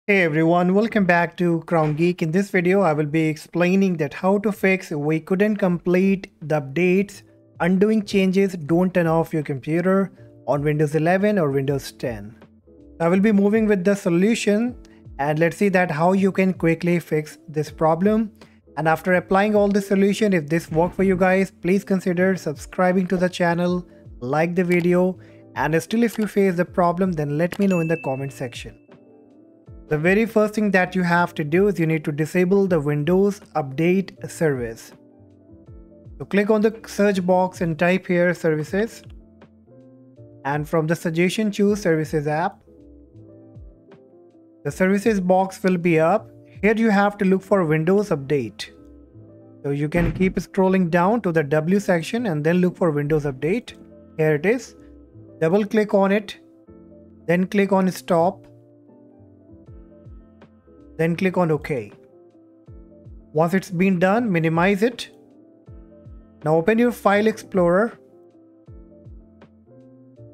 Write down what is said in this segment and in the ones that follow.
Hey everyone, welcome back to Crown Geek. In this video, I will be explaining that how to fix we couldn't complete the updates, undoing changes, don't turn off your computer on Windows 11 or Windows 10. I will be moving with the solution and let's see that how you can quickly fix this problem. And after applying all the solution, if this worked for you guys, please consider subscribing to the channel, like the video, and still if you face the problem, then let me know in the comment section. The very first thing that you have to do is you need to disable the Windows Update service. So click on the search box and type here services. And from the suggestion choose services app. The services box will be up. Here you have to look for Windows Update. So you can keep scrolling down to the W section and then look for Windows Update. Here it is. Double click on it. Then click on stop. Then click on OK. Once it's been done, minimize it. Now open your File Explorer.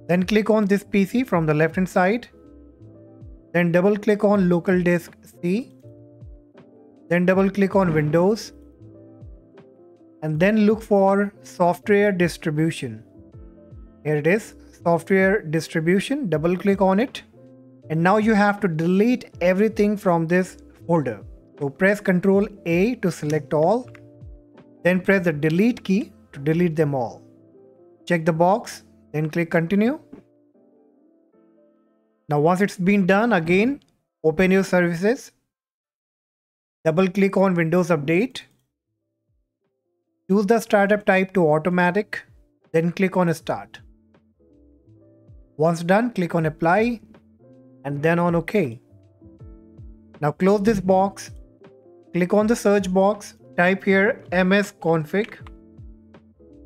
Then click on this PC from the left hand side. Then double click on Local Disk C. Then double click on Windows. And then look for Software Distribution. Here it is, Software Distribution. Double click on it. And now you have to delete everything from this folder. So press Ctrl A to select all. Then press the delete key to delete them all. Check the box, then click continue. Now once it's been done, again open your services. Double click on Windows Update. Choose the startup type to automatic. Then click on start. Once done, click on apply. And then on OK. Now close this box, click on the search box, type here msconfig,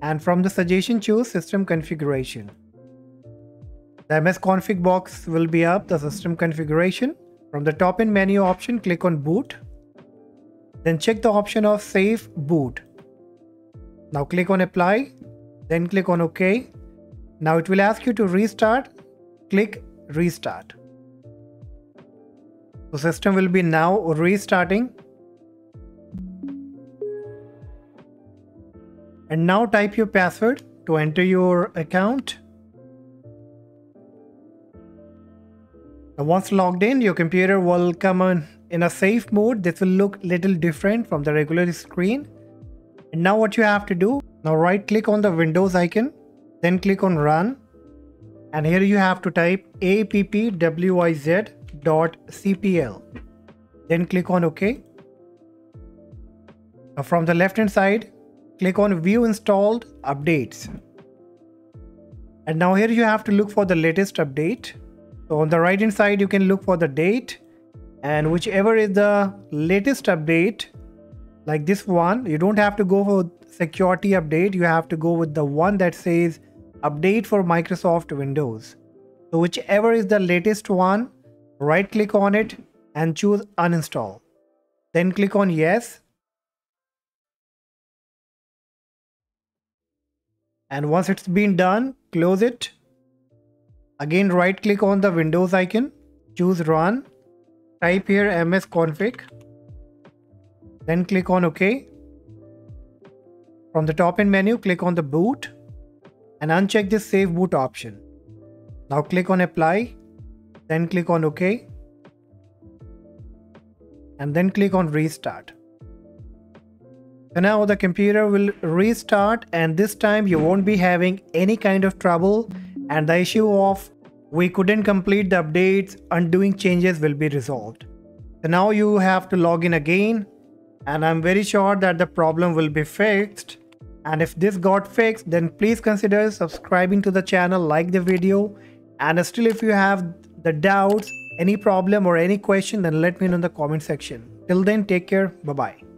and from the suggestion choose system configuration. The msconfig box will be up, the system configuration. From the top in menu option, click on boot. Then check the option of safe boot. Now click on apply, then click on OK. Now it will ask you to restart, click restart. The system will be now restarting. And now type your password to enter your account. Now once logged in, your computer will come in a safe mode. This will look little different from the regular screen. And now what you have to do, now right click on the Windows icon, then click on run. And here you have to type appwiz.cpl. Then click on OK. Now from the left hand side, click on view installed updates. And now here you have to look for the latest update. So on the right hand side, you can look for the date, and whichever is the latest update, like this one, you don't have to go for security update. You have to go with the one that says update for Microsoft Windows. So whichever is the latest one, right click on it and choose uninstall. Then click on yes. And once it's been done, close it. Again, right click on the Windows icon, choose run, type here msconfig, then click on OK. From the top in menu, click on the boot and uncheck this save boot option. Now click on apply, then click on OK, and then click on restart. So now the computer will restart, and this time you won't be having any kind of trouble, and the issue of we couldn't complete the updates, undoing changes will be resolved. So now you have to log in again, and I'm very sure that the problem will be fixed. And if this got fixed, then please consider subscribing to the channel, like the video, and still if you have the doubts, any problem or any question, then let me know in the comment section. Till then, take care. Bye-bye.